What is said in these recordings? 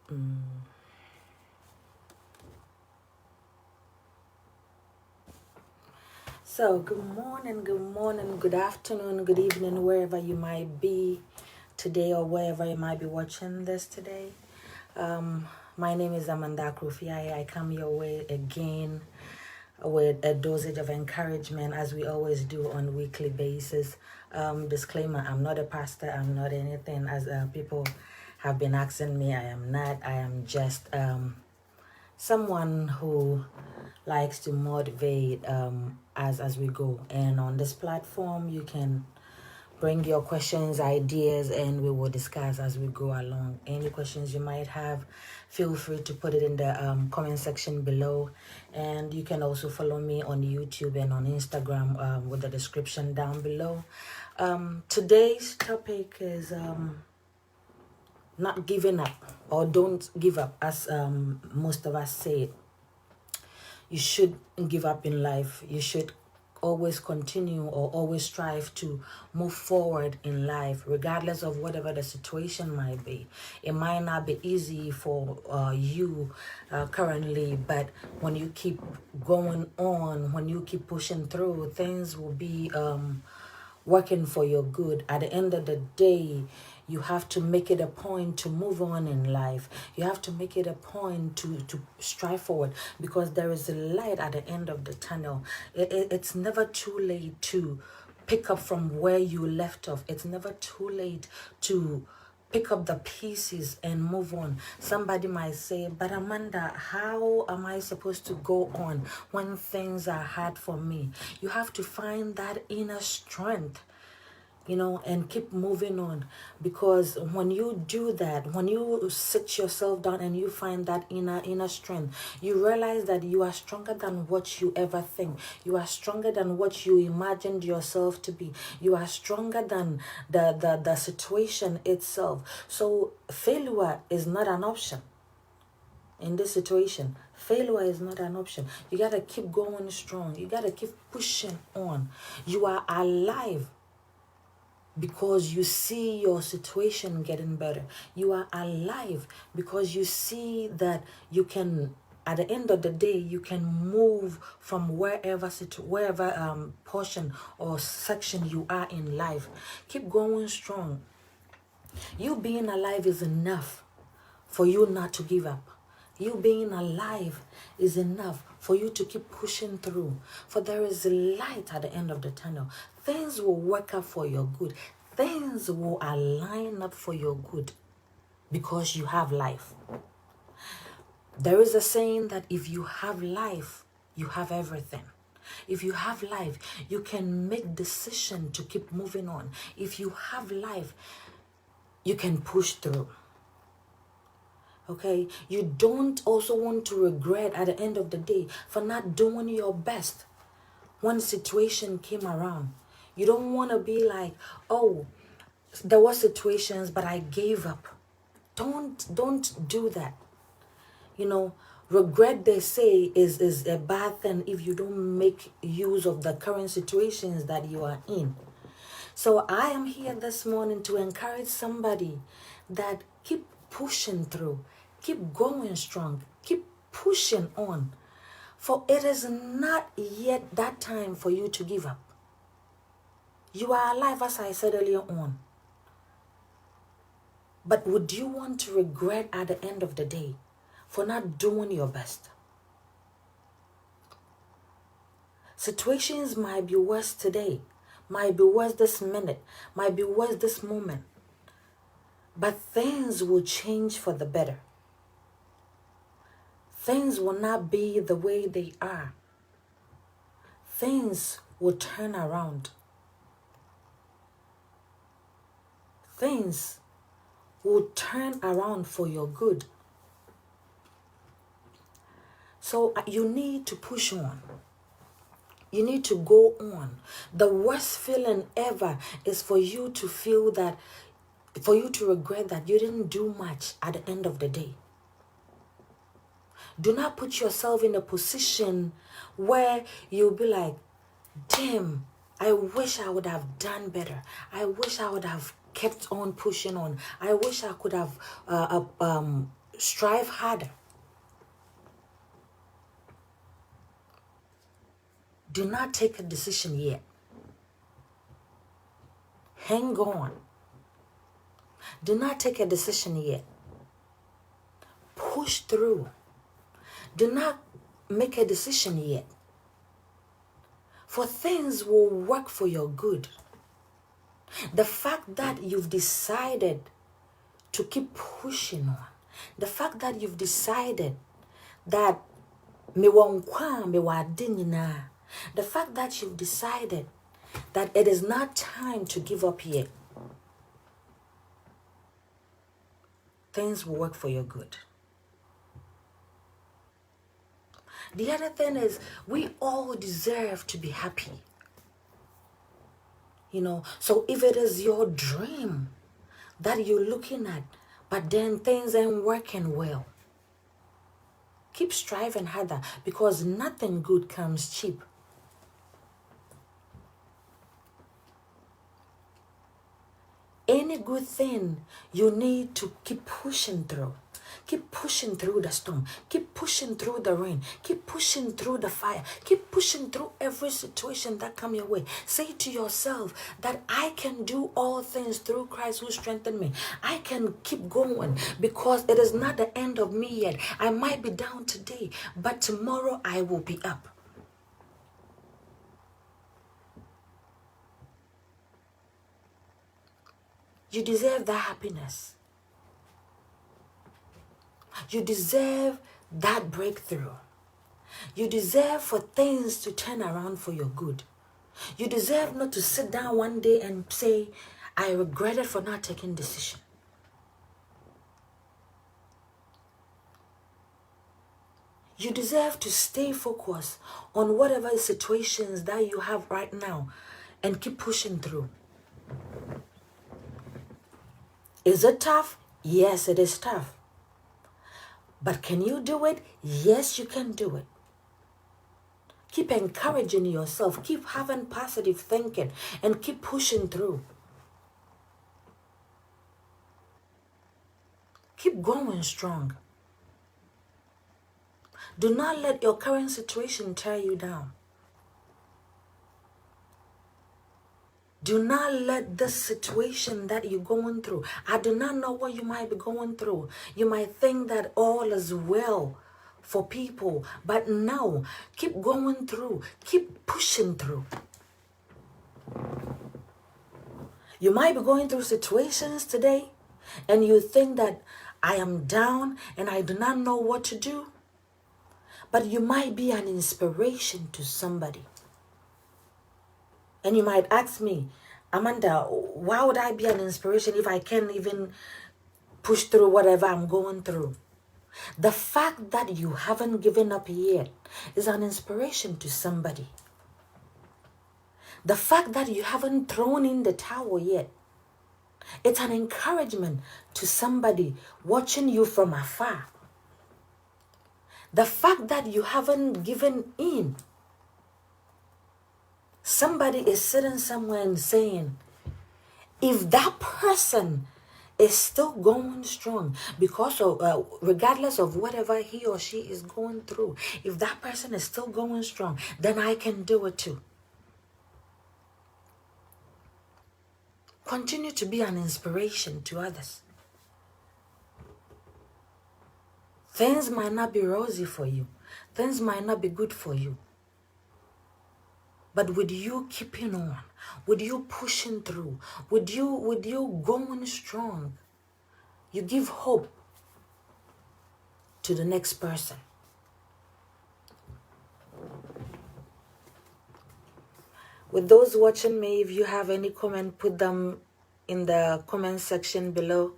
So, good morning, good afternoon, good evening, wherever you might be today or wherever you might be watching this today. My name is Amanda Krufia. I come your way again with a dosage of encouragement as we always do on a weekly basis. Disclaimer, I'm not a pastor, I'm not anything as people have been asking me. I am not. I am just someone who likes to motivate as we go. And on this platform, you can bring your questions, ideas, and we will discuss as we go along. Any questions you might have, feel free to put it in the comment section below. And you can also follow me on YouTube and on Instagram with the description down below. Today's topic is not giving up, or don't give up, as most of us say it. You should give up in life. You should always continue or always strive to move forward in life, regardless of whatever the situation might be. It might not be easy for you currently, but when you keep going on, when you keep pushing through, things will be working for your good. At the end of the day, you have to make it a point to move on in life. You have to make it a point to strive forward, because there is a light at the end of the tunnel. It's never too late to pick up from where you left off. It's never too late to pick up the pieces and move on. Somebody might say, but Amanda, how am I supposed to go on when things are hard for me? You have to find that inner strength, and keep moving on. Because when you do that, when you sit yourself down and you find that inner strength, you realize that you are stronger than what you ever think. You are stronger than what you imagined yourself to be. You are stronger than the situation itself. So failure is not an option. In this situation, failure is not an option. You got to keep going strong. You got to keep pushing on. You are alive because you see your situation getting better. You are alive because you see that you can, at the end of the day, you can move from wherever portion or section you are in life. Keep going strong. You being alive is enough for you not to give up. You being alive is enough for you to keep pushing through. For there is a light at the end of the tunnel. Things will work out for your good. Things will align up for your good because you have life. There is a saying that if you have life, you have everything. If you have life, you can make decision to keep moving on. If you have life, you can push through. Okay, you don't also want to regret at the end of the day for not doing your best when situation came around. You don't want to be like, oh, there were situations, but I gave up. Don't do that. Regret, they say, is a bad thing if you don't make use of the current situations that you are in. So I am here this morning to encourage somebody that keep pushing through. Keep going strong. Keep pushing on. For it is not yet that time for you to give up. You are alive, as I said earlier on. But would you want to regret at the end of the day for not doing your best? Situations might be worse today, might be worse this minute, might be worse this moment. But things will change for the better. Things will not be the way they are. Things will turn around. Things will turn around for your good. So you need to push on. You need to go on. The worst feeling ever is for you to feel that, for you to regret that you didn't do much at the end of the day. Do not put yourself in a position where you'll be like, damn, I wish I would have done better. I wish I would have kept on pushing on. I wish I could have strive harder. Do not take a decision yet. Hang on. Do not take a decision yet. Push through. Do not make a decision yet. For things will work for your good. The fact that you've decided to keep pushing on, the fact that you've decided that the fact that you've decided that it is not time to give up yet, things will work for your good. The other thing is, we all deserve to be happy. So if it is your dream that you're looking at, but then things ain't working well, keep striving harder, because nothing good comes cheap. Any good thing, you need to keep pushing through. Keep pushing through the storm. Keep pushing through the rain. Keep pushing through the fire. Keep pushing through every situation that comes your way. Say to yourself that I can do all things through Christ who strengthened me. I can keep going, because it is not the end of me yet. I might be down today, but tomorrow I will be up. You deserve that happiness. You deserve that breakthrough. You deserve for things to turn around for your good. You deserve not to sit down one day and say, I regretted for not taking decision. You deserve to stay focused on whatever situations that you have right now and keep pushing through. Is it tough? Yes, it is tough. But can you do it? Yes, you can do it. Keep encouraging yourself. Keep having positive thinking and keep pushing through. Keep going strong. Do not let your current situation tear you down. Do not let this situation that you're going through, I do not know what you might be going through. You might think that all is well for people, but no, keep going through, keep pushing through. You might be going through situations today and you think that I am down and I do not know what to do, but you might be an inspiration to somebody. And you might ask me, Amanda, why would I be an inspiration if I can't even push through whatever I'm going through? The fact that you haven't given up yet is an inspiration to somebody. The fact that you haven't thrown in the towel yet, it's an encouragement to somebody watching you from afar. The fact that you haven't given in, somebody is sitting somewhere and saying, if that person is still going strong, because of regardless of whatever he or she is going through, if that person is still going strong, then I can do it too. Continue to be an inspiration to others. Things might not be rosy for you. Things might not be good for you. But with you keeping on, with you pushing through, with you going strong, you give hope to the next person. With those watching me, if you have any comment, put them in the comment section below,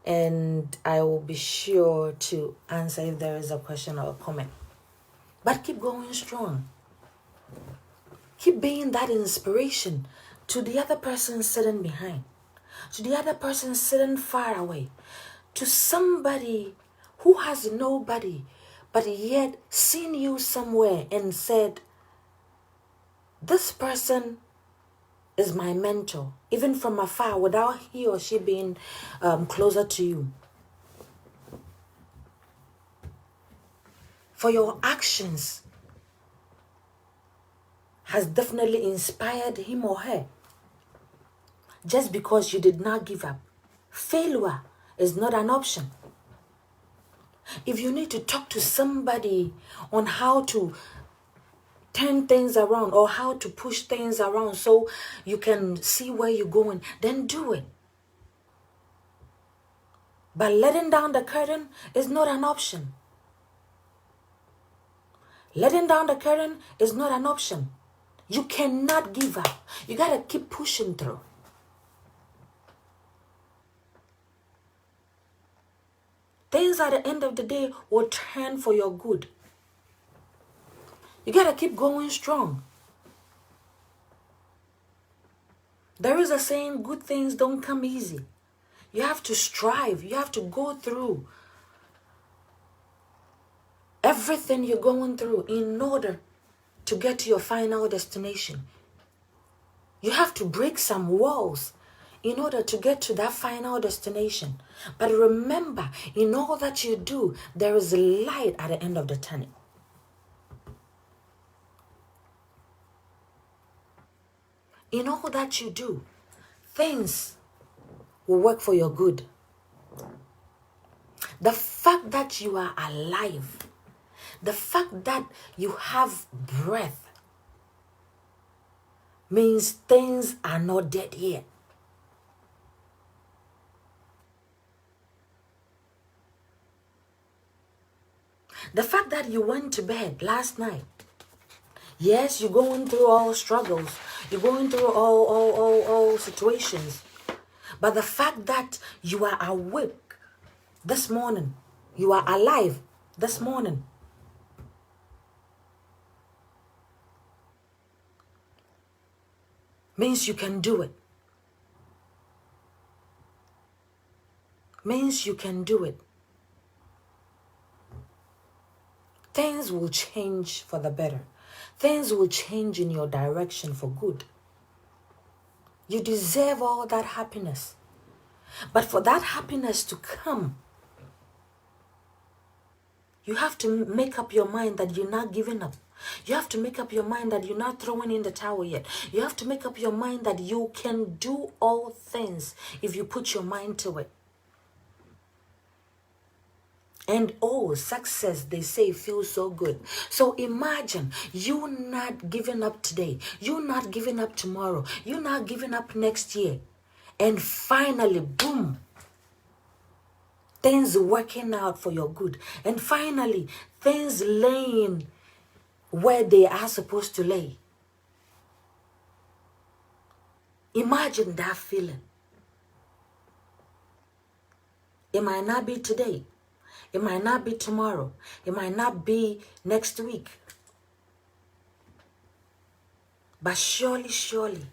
and I will be sure to answer if there is a question or a comment. But keep going strong. Keep being that inspiration to the other person sitting behind, to the other person sitting far away, to somebody who has nobody, but yet seen you somewhere and said, this person is my mentor, even from afar, without he or she being closer to you. for your actions has definitely inspired him or her. Just because you did not give up, failure is not an option. If you need to talk to somebody on how to turn things around or how to push things around so you can see where you're going, then do it. But letting down the curtain is not an option. Letting down the curtain is not an option. You cannot give up. You got to keep pushing through. Things at the end of the day will turn for your good. You got to keep going strong. There is a saying, good things don't come easy. You have to strive. You have to go through everything you're going through in order to get to your final destination. You have to break some walls in order to get to that final destination. But remember, in all that you do, there is a light at the end of the tunnel. In all that you do, things will work for your good. The fact that you are alive, the fact that you have breath, means things are not dead yet. The fact that you went to bed last night, yes, you're going through all struggles, you're going through all situations, but the fact that you are awake this morning, you are alive this morning, means you can do it. Means you can do it. Things will change for the better. Things will change in your direction for good. You deserve all that happiness. But for that happiness to come, you have to make up your mind that you're not giving up. You have to make up your mind that you're not throwing in the towel yet. You have to make up your mind that you can do all things if you put your mind to it. And success, they say, feels so good. So imagine you not giving up today. You not giving up tomorrow. You not giving up next year. And finally, boom, things working out for your good. And finally, things laying where they are supposed to lay. Imagine that feeling. It might not be today. It might not be tomorrow. It might not be next week. But surely,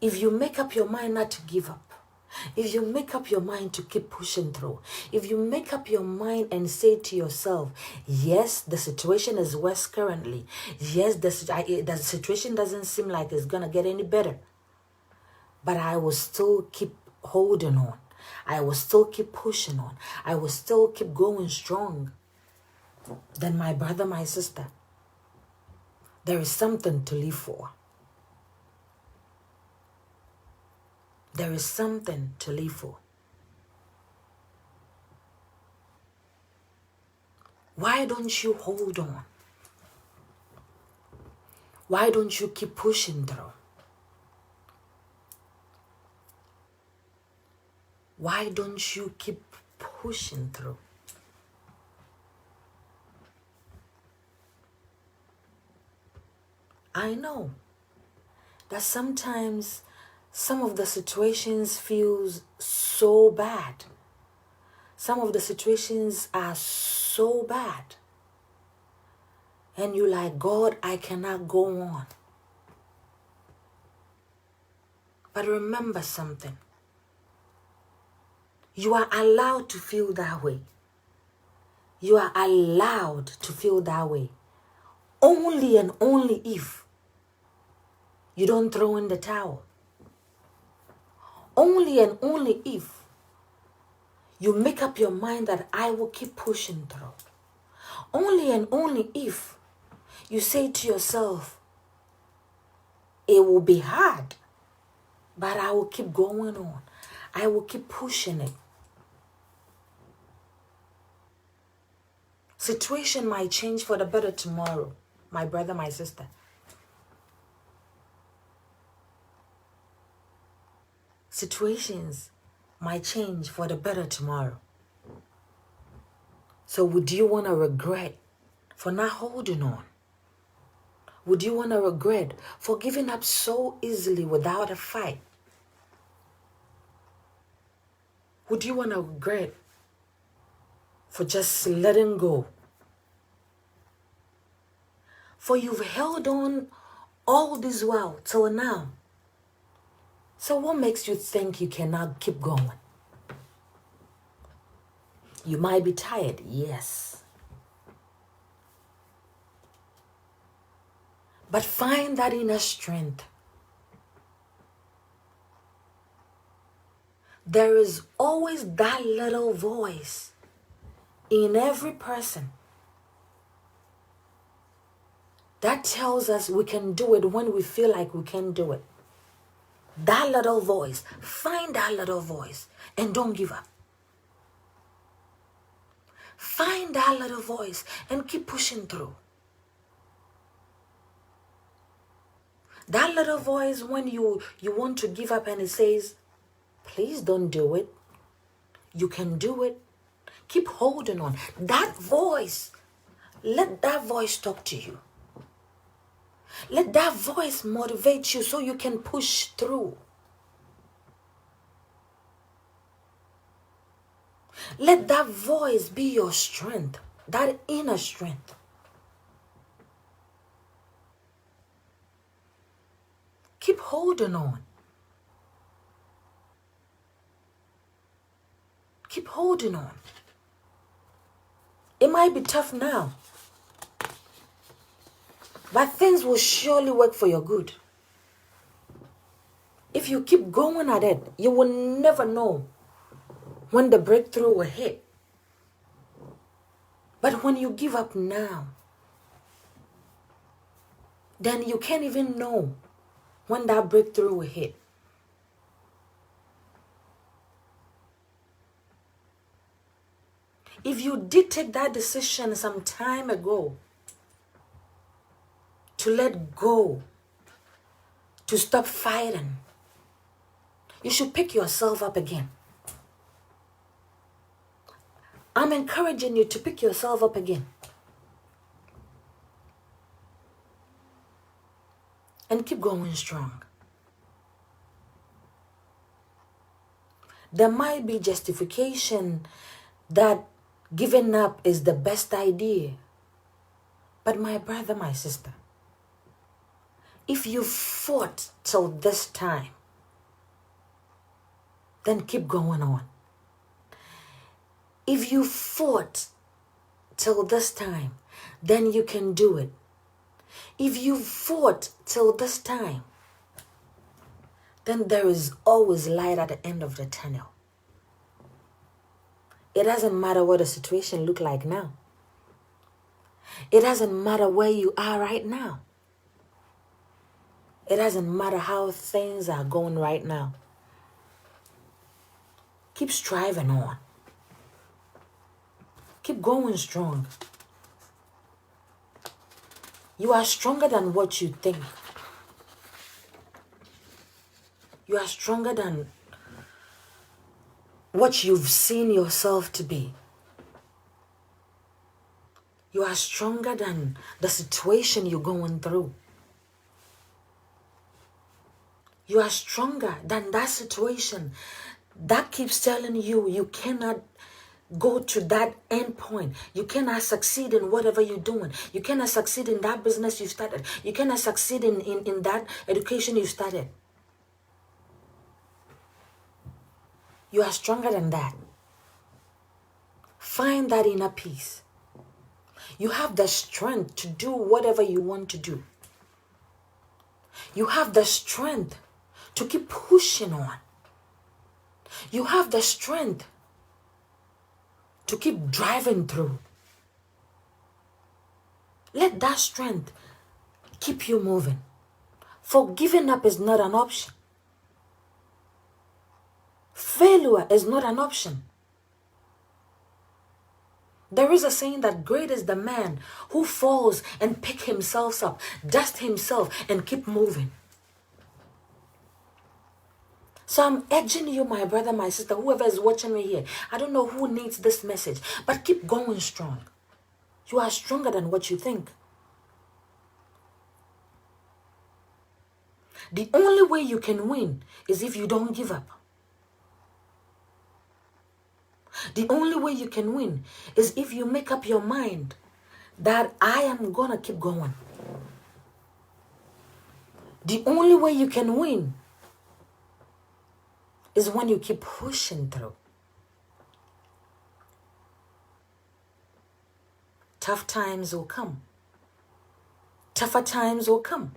if you make up your mind not to give up, if you make up your mind to keep pushing through, if you make up your mind and say to yourself, yes, the situation is worse currently. Yes, the situation doesn't seem like it's going to get any better. But I will still keep holding on. I will still keep pushing on. I will still keep going strong. Then my brother, my sister, there is something to live for. There is something to live for. Why don't you hold on? Why don't you keep pushing through? Why don't you keep pushing through? I know that sometimes some of the situations feels so bad. Some of the situations are so bad. And you're like, God, I cannot go on. But remember something. You are allowed to feel that way. You are allowed to feel that way. Only and only if you don't throw in the towel. Only and only if you make up your mind that I will keep pushing through. Only and only if you say to yourself, it will be hard, but I will keep going on. I will keep pushing it. Situation might change for the better tomorrow, my brother, my sister. Situations might change for the better tomorrow. So would you want to regret for not holding on? Would you want to regret for giving up so easily without a fight? Would you want to regret for just letting go? For you've held on all this while till now. So what makes you think you cannot keep going? You might be tired, yes. But find that inner strength. There is always that little voice in every person that tells us we can do it when we feel like we can't do it. That little voice, find that little voice and don't give up. Find that little voice and keep pushing through. That little voice when you want to give up and it says, please don't do it. You can do it. Keep holding on. That voice, let that voice talk to you. Let that voice motivate you so you can push through. Let that voice be your strength, that inner strength. Keep holding on. Keep holding on. It might be tough now, but things will surely work for your good. If you keep going at it, you will never know when the breakthrough will hit. But when you give up now, then you can't even know when that breakthrough will hit. If you did take that decision some time ago to let go, to stop fighting, you should pick yourself up again. I'm encouraging you to pick yourself up again. And keep going strong. There might be justification that giving up is the best idea. But my brother, my sister, if you fought till this time, then keep going on. If you fought till this time, then you can do it. If you fought till this time, then there is always light at the end of the tunnel. It doesn't matter what the situation looks like now. It doesn't matter where you are right now. It doesn't matter how things are going right now. Keep striving on. Keep going strong. You are stronger than what you think. You are stronger than what you've seen yourself to be. You are stronger than the situation you're going through. You are stronger than that situation that keeps telling you you cannot go to that end point. You cannot succeed in whatever you're doing. You cannot succeed in that business you started. You cannot succeed in that education you started. You are stronger than that. Find that inner peace. You have the strength to do whatever you want to do. You have the strength to keep pushing on. You have the strength to keep driving through. Let that strength keep you moving. For giving up is not an option. Failure is not an option. There is a saying that great is the man who falls and pick himself up, dust himself, and keep moving. So I'm urging you, my brother, my sister, whoever is watching me here. I don't know who needs this message, but keep going strong. You are stronger than what you think. The only way you can win is if you don't give up. The only way you can win is if you make up your mind that I am gonna keep going. The only way you can win is when you keep pushing through. Tough times will come. Tougher times will come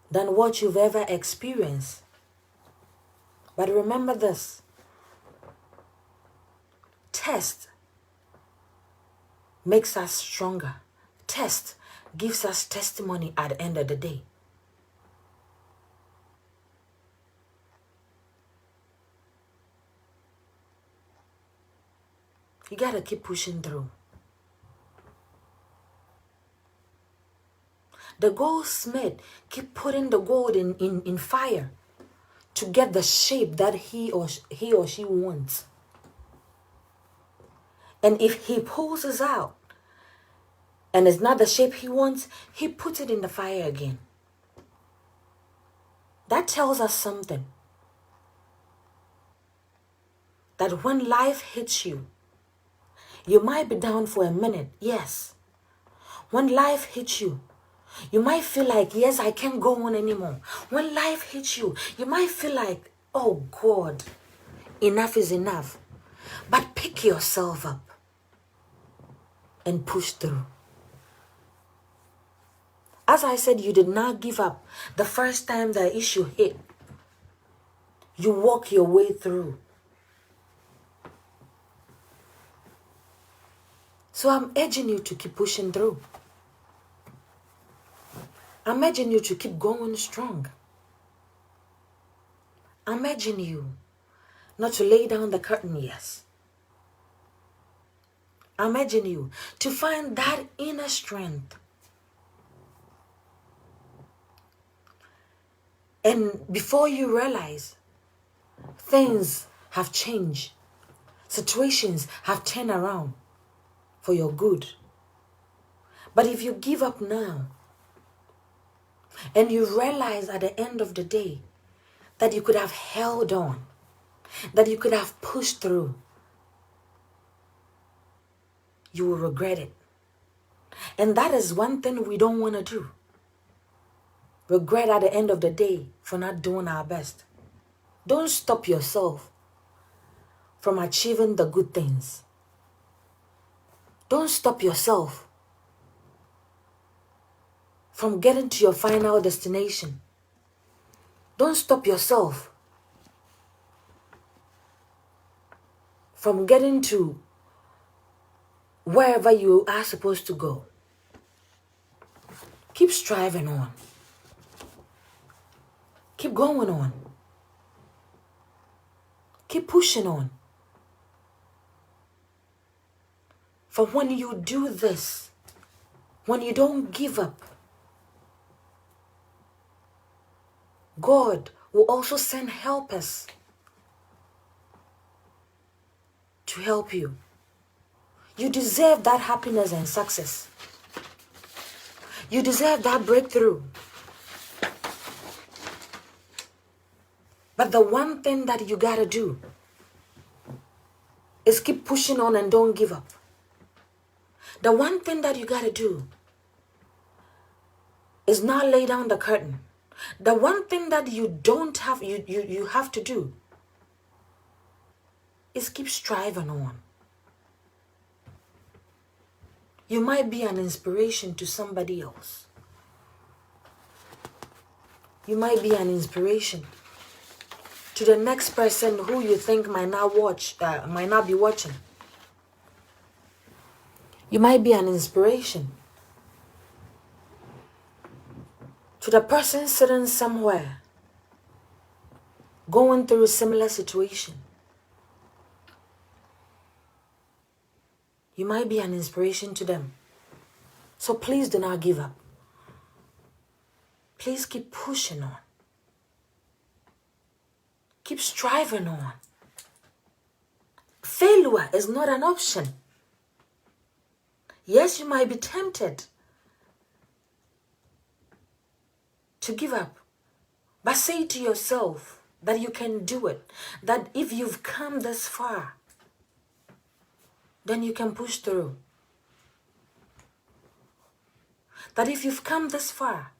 than what you've ever experienced. But remember this. Test makes us stronger. Test gives us testimony at the end of the day. You gotta keep pushing through. The goldsmith keep putting the gold in fire to get the shape that he or she wants. And if he pulls it out and it's not the shape he wants, he puts it in the fire again. That tells us something. That when life hits you, you might be down for a minute, yes. When life hits you, you might feel like, yes, I can't go on anymore. When life hits you, you might feel like, oh God, enough is enough. But pick yourself up and push through. As I said, you did not give up the first time the issue hit. You walk your way through. So I'm urging you to keep pushing through. I'm urging you to keep going strong. I'm urging you not to lay down the curtain, yes. I'm urging you to find that inner strength. And before you realize, things have changed. Situations have turned around for your good. But if you give up now, and you realize at the end of the day that you could have held on, that you could have pushed through, you will regret it. And that is one thing we don't want to do. Regret at the end of the day for not doing our best. Don't stop yourself from achieving the good things. Don't stop yourself from getting to your final destination. Don't stop yourself from getting to wherever you are supposed to go. Keep striving on. Keep going on. Keep pushing on. For when you do this, when you don't give up, God will also send helpers to help you. You deserve that happiness and success. You deserve that breakthrough. But the one thing that you gotta do is keep pushing on and don't give up. The one thing that you gotta do is not lay down the curtain. The one thing that you have to do is keep striving on. You might be an inspiration to somebody else. You might be an inspiration to the next person who you think might not be watching. You might be an inspiration to the person sitting somewhere going through a similar situation. You might be an inspiration to them. So please do not give up. Please keep pushing on. Keep striving on. Failure is not an option. Yes, you might be tempted to give up, but say to yourself that you can do it. That if you've come this far, then you can push through. That if you've come this far,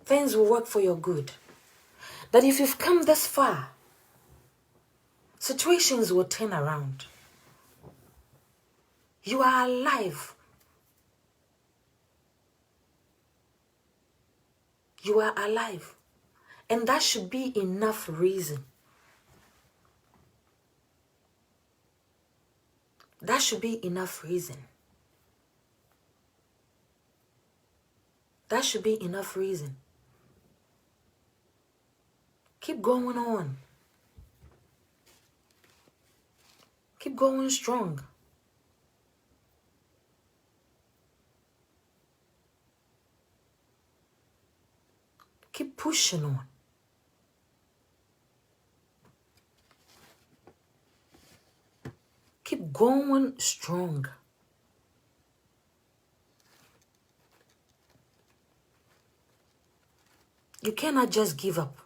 things will work for your good. That if you've come this far, situations will turn around. You are alive. You are alive. And that should be enough reason. That should be enough reason. That should be enough reason. Keep going on. Keep going strong. Keep pushing on. Keep going strong. You cannot just give up.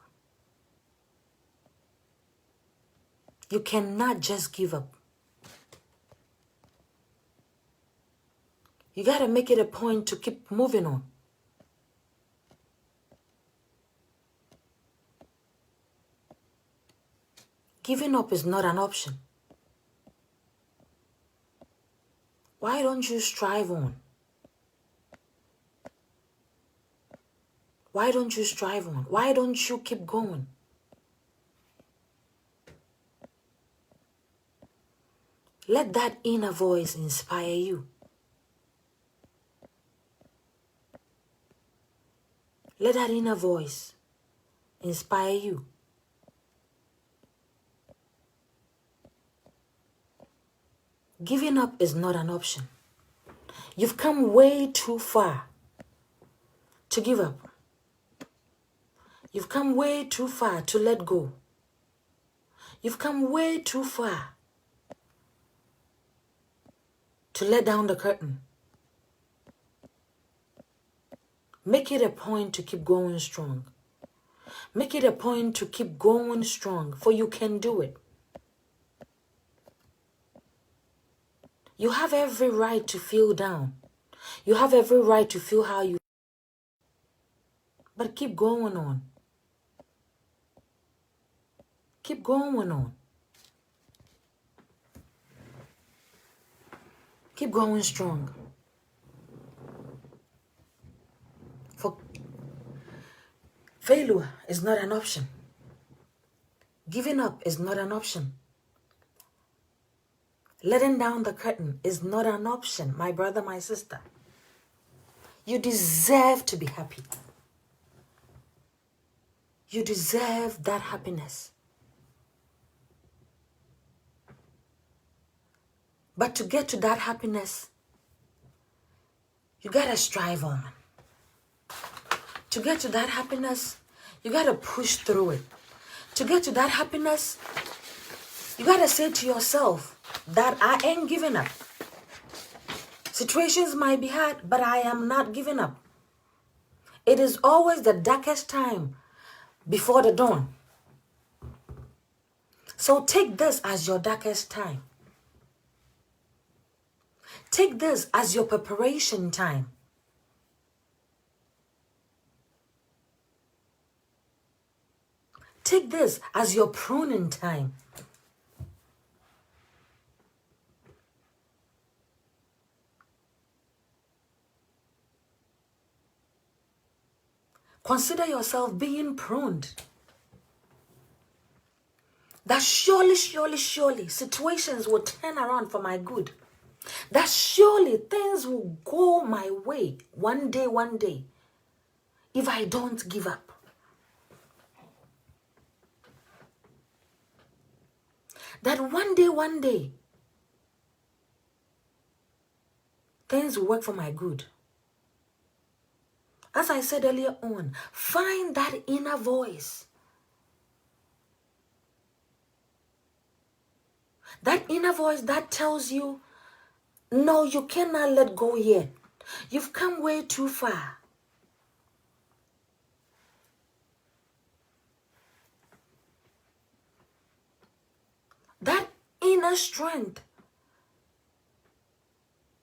You cannot just give up. You got to make it a point to keep moving on. Giving up is not an option. Why don't you strive on? Why don't you strive on? Why don't you keep going? Let that inner voice inspire you. Let that inner voice inspire you. Giving up is not an option. You've come way too far to give up. You've come way too far to let go. You've come way too far to let down the curtain. Make it a point to keep going strong. Make it a point to keep going strong, for you can do it. You have every right to feel down. You have every right to feel how you feel. But keep going on. Keep going on. Keep going strong. For failure is not an option. Giving up is not an option. Letting down the curtain is not an option, my brother, my sister. You deserve to be happy. You deserve that happiness. But to get to that happiness, you gotta strive on. To get to that happiness, you gotta push through it. To get to that happiness, you gotta say to yourself that I ain't giving up. Situations might be hard, but I am not giving up. It is always the darkest time before the dawn. So take this as your darkest time. Take this as your preparation time. Take this as your pruning time. Consider yourself being pruned. That surely, surely, surely situations will turn around for my good. that surely things will go my way one day, if I don't give up. That one day, things will work for my good. As I said earlier on, find that inner voice. That inner voice that tells you, no, you cannot let go yet. You've come way too far. That inner strength,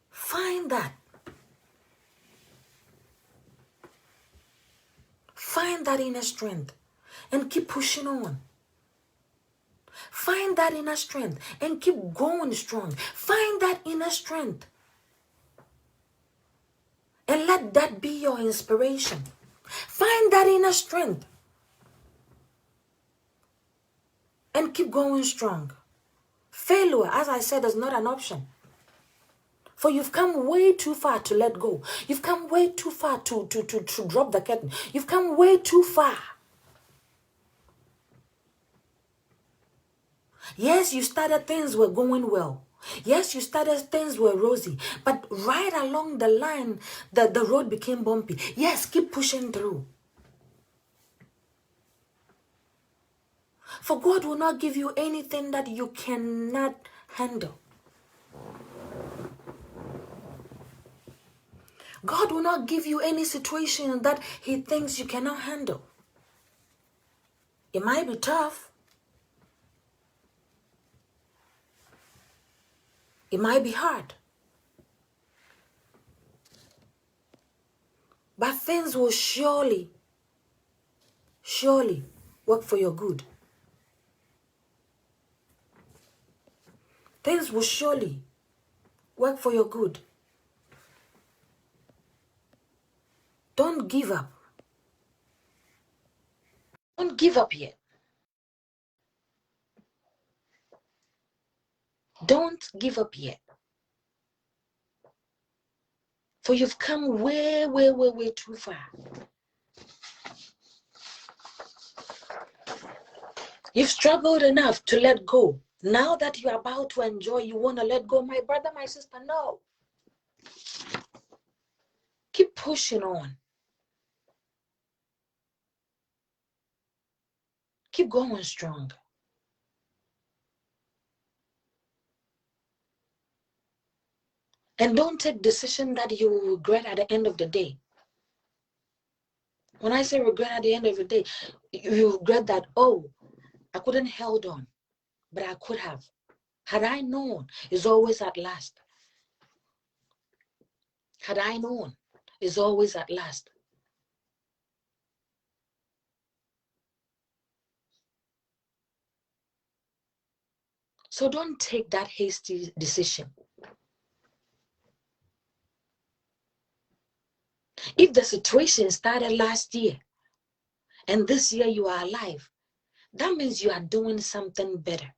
find that. Find that inner strength and keep pushing on. Find that inner strength and keep going strong. Find that inner strength and let that be your inspiration. Find that inner strength and keep going strong. Failure, as I said, is not an option. For you've come way too far to let go. You've come way too far to drop the curtain. You've come way too far. Yes, you started, things were going well. Yes, you started, things were rosy. But right along the line, the road became bumpy. Yes, keep pushing through. For God will not give you anything that you cannot handle. God will not give you any situation that He thinks you cannot handle. It might be tough. It might be hard. But things will surely work for your good. Things will surely work for your good. Don't give up. Don't give up yet. Don't give up yet. For you've come way too far. You've struggled enough to let go. Now that you're about to enjoy, you want to let go. My brother, my sister, no. Keep pushing on. Keep going strong. And don't take decision that you will regret at the end of the day. When I say regret at the end of the day, you regret that, oh, I couldn't held on, but I could have. Had I known, is always at last. Had I known, is always at last. So don't take that hasty decision. If the situation started last year and this year you are alive, that means you are doing something better.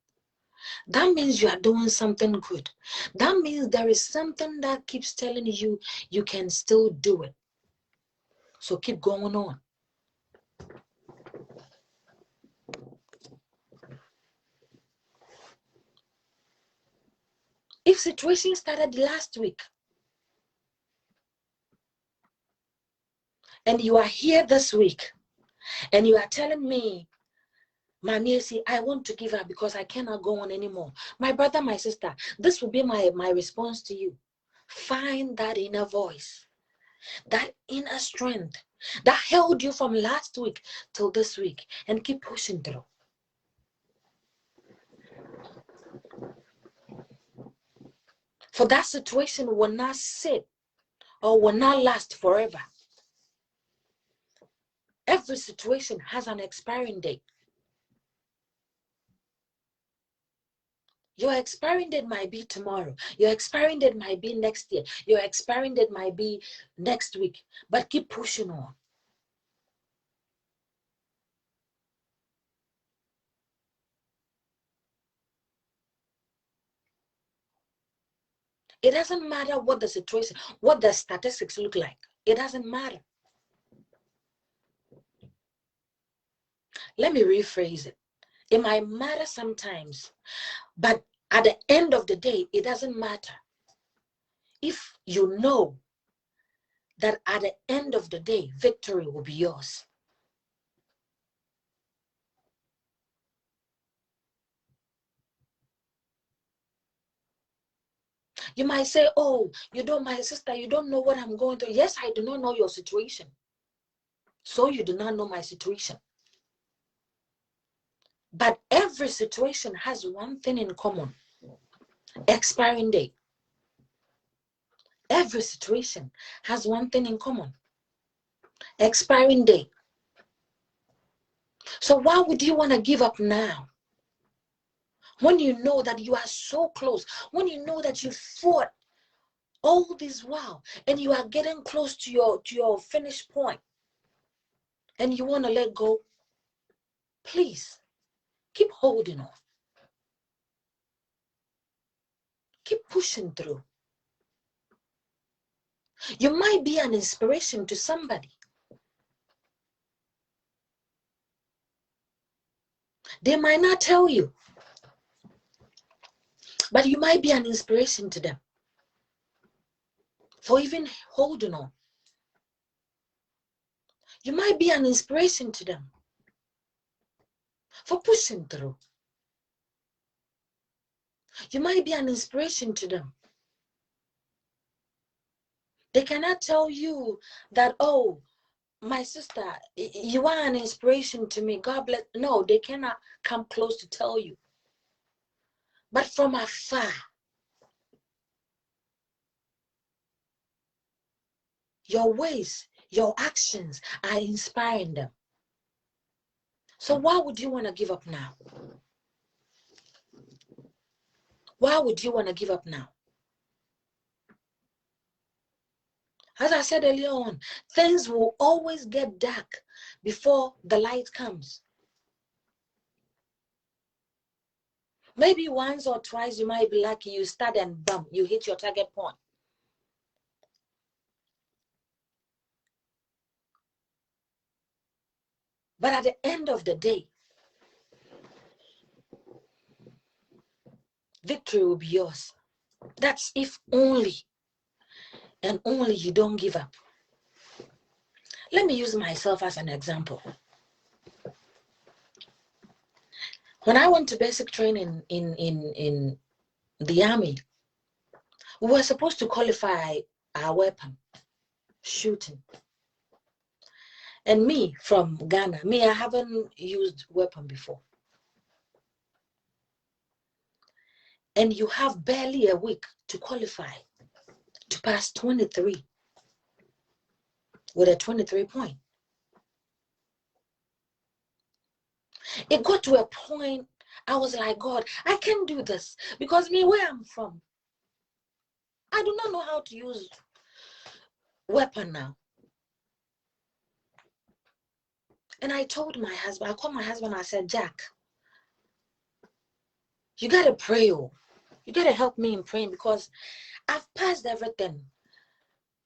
That means you are doing something good. That means there is something that keeps telling you you can still do it. So keep going on. If situation started last week and you are here this week and you are telling me, Mamiesi, I want to give up because I cannot go on anymore. My brother, my sister, this will be my response to you. Find that inner voice, that inner strength that held you from last week till this week, and keep pushing through. For that situation will not sit or will not last forever. Every situation has an expiring date. Your expiring date might be tomorrow. Your expiring date might be next year. Your expiring date might be next week. But keep pushing on. It doesn't matter what the situation, what the statistics look like. It doesn't matter. Let me rephrase it. It might matter sometimes, but at the end of the day, it doesn't matter. If you know that at the end of the day, victory will be yours. You might say, oh, my sister, you don't know what I'm going through. Yes, I do not know your situation. So you do not know my situation. But every situation has one thing in common: expiring date. Every situation has one thing in common: expiring date. So why would you want to give up now? When you know that you are so close, when you know that you fought all this while and you are getting close to your finish point and you want to let go, please keep holding on. Keep pushing through. You might be an inspiration to somebody. They might not tell you, but you might be an inspiration to them for even holding on. You might be an inspiration to them for pushing through. You might be an inspiration to them. They cannot tell you that, oh, my sister, you are an inspiration to me. God bless. No, they cannot come close to tell you. But from afar, your ways, your actions are inspiring them. So why would you want to give up now? Why would you want to give up now? As I said earlier on, things will always get dark before the light comes. Maybe once or twice you might be lucky, you start and bam, you hit your target point. But at the end of the day, victory will be yours. That's if only and only you don't give up. Let me use myself as an example. When I went to basic training in the army, we were supposed to qualify our weapon, shooting. And me from Ghana, I haven't used weapon before. And you have barely a week to qualify to pass 23 with a 23 point. It got to a point I was like, God, I can't do this because where I'm from, I do not know how to use weapon now. And I told my husband, I called my husband, I said, Jack, you got to pray. Oh. You got to help me in praying because I've passed everything.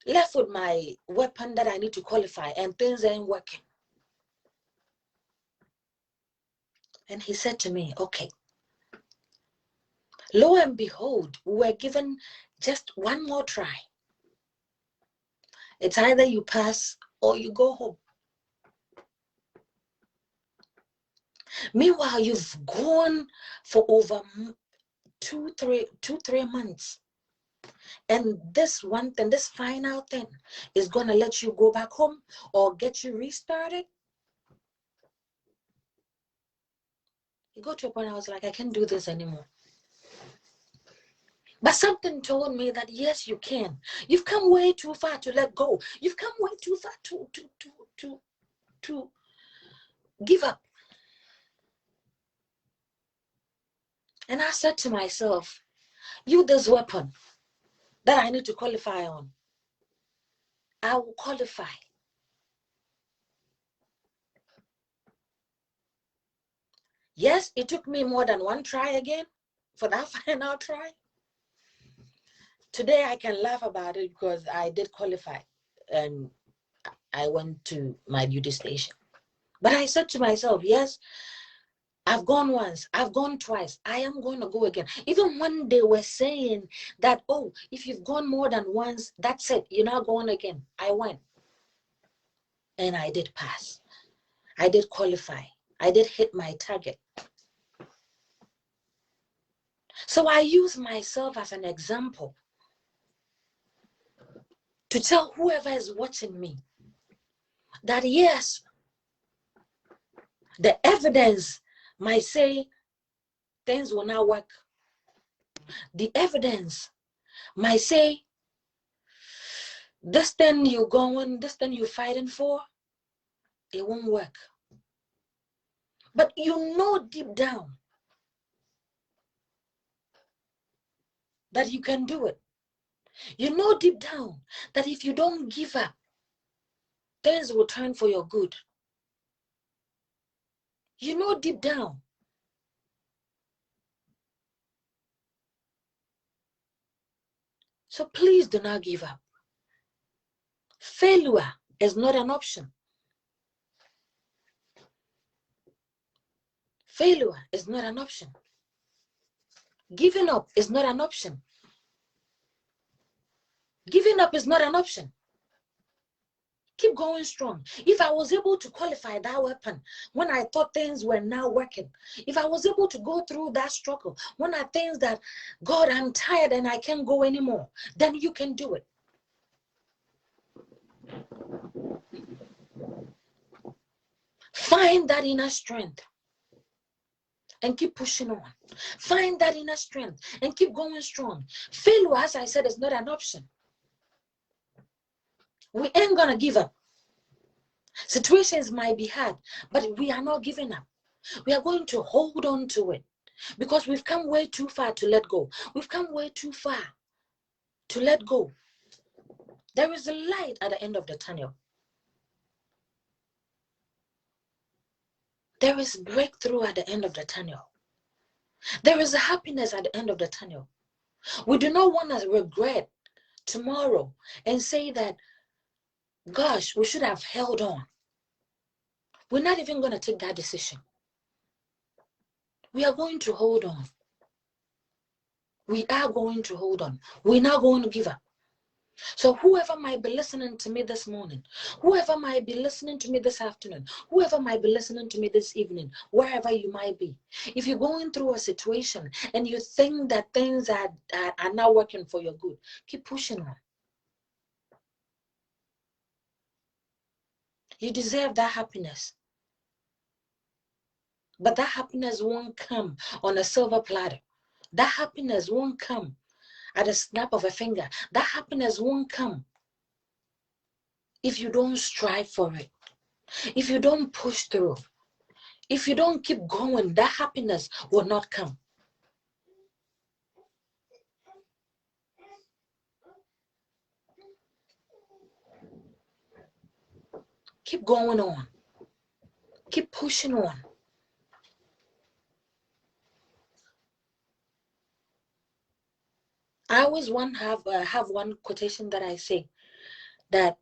Left with my weapon that I need to qualify and things ain't working. And he said to me, okay. Lo and behold, we were given just one more try. It's either you pass or you go home. Meanwhile, you've gone for over 3 months. And this one thing, this final thing is going to let you go back home or get you restarted. You go to a point I was like, I can't do this anymore. But something told me that yes, you can. You've come way too far to let go. You've come way too far to give up. And I said to myself, you, this weapon that I need to qualify on, I will qualify. Yes, it took me more than one try again for that final try Today I can laugh about it because I did qualify and I went to my beauty station. But I said to myself, yes, I've gone once, I've gone twice, I am going to go again. Even when they were saying that, oh, if you've gone more than once, that's it, you're not going again. I went and I did pass. I did qualify. I did hit my target. So I use myself as an example to tell whoever is watching me that yes, the evidence might say things will not work. The evidence might say this thing you're going, this thing you're fighting for, it won't work. But you know deep down that you can do it. You know deep down that if you don't give up, things will turn for your good. You know deep down. So please do not give up. Failure is not an option. Failure is not an option. Giving up is not an option. Giving up is not an option. Keep going strong. If I was able to qualify that weapon when I thought things were not working, if I was able to go through that struggle when I think that, God, I'm tired and I can't go anymore, then you can do it. Find that inner strength and keep pushing on. Find that inner strength and keep going strong. Failure, as I said, is not an option. We ain't gonna give up. Situations might be hard, but we are not giving up. We are going to hold on to it because we've come way too far to let go. We've come way too far to let go. There is a light at the end of the tunnel. There is breakthrough at the end of the tunnel. There is a happiness at the end of the tunnel. We do not want to regret tomorrow and say that, gosh, we should have held on. We're not even going to take that decision. We are going to hold on. We are going to hold on. We're not going to give up. So whoever might be listening to me this morning, whoever might be listening to me this afternoon, whoever might be listening to me this evening, wherever you might be, if you're going through a situation and you think that things are not working for your good, keep pushing on. You deserve that happiness. But that happiness won't come on a silver platter. That happiness won't come at a snap of a finger. That happiness won't come if you don't strive for it. If you don't push through. If you don't keep going, that happiness will not come. Keep going on. Keep pushing on. I always have one quotation that I say, that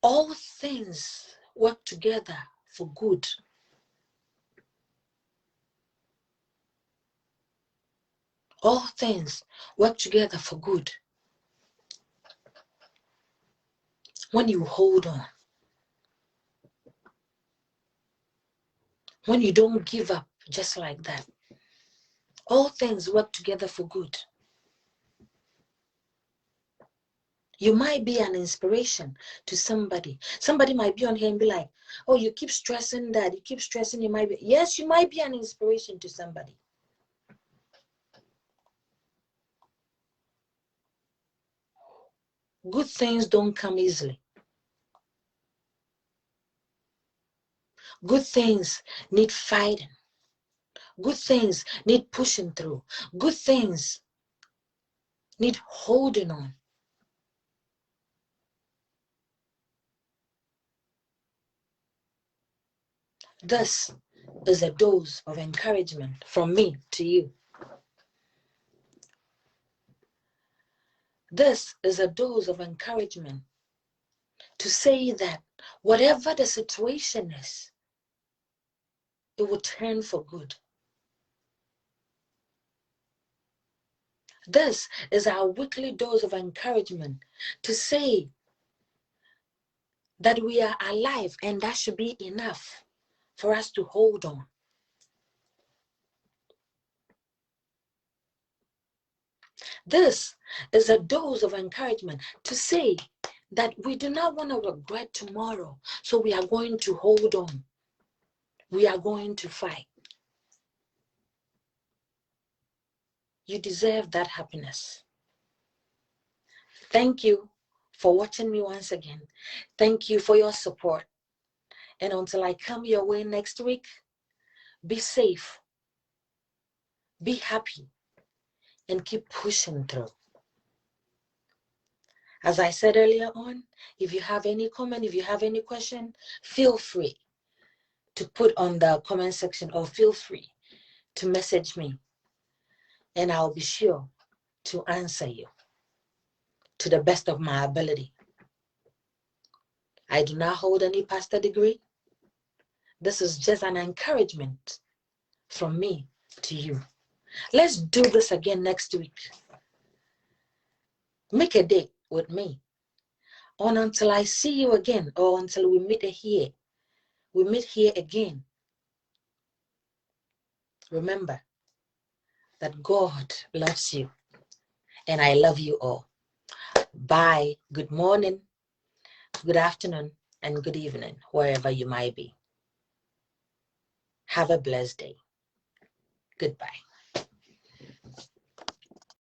all things work together for good. All things work together for good when you hold on. When you don't give up just like that. All things work together for good. You might be an inspiration to somebody. Somebody might be on here and be like, oh, you keep stressing that. You keep stressing. You might be. Yes, you might be an inspiration to somebody. Good things don't come easily. Good things need fighting. Good things need pushing through. Good things need holding on. This is a dose of encouragement from me to you. This is a dose of encouragement to say that whatever the situation is, it will turn for good. This is our weekly dose of encouragement to say that we are alive, and that should be enough for us to hold on. This is a dose of encouragement to say that we do not want to regret tomorrow, so we are going to hold on. We are going to fight. You deserve that happiness. Thank you for watching me once again. Thank you for your support. And until I come your way next week, be safe, be happy, and keep pushing through. As I said earlier on, if you have any comment, if you have any question, feel free to put on the comment section, or feel free to message me, and I'll be sure to answer you to the best of my ability. I do not hold any pastor degree. This is just an encouragement from me to you. Let's do this again next week. Make a date with me. On until I see you again, or until we meet here. We meet here again. Remember that God loves you, and I love you all. Bye. Good morning, good afternoon, and good evening, wherever you might be. Have a blessed day. Goodbye.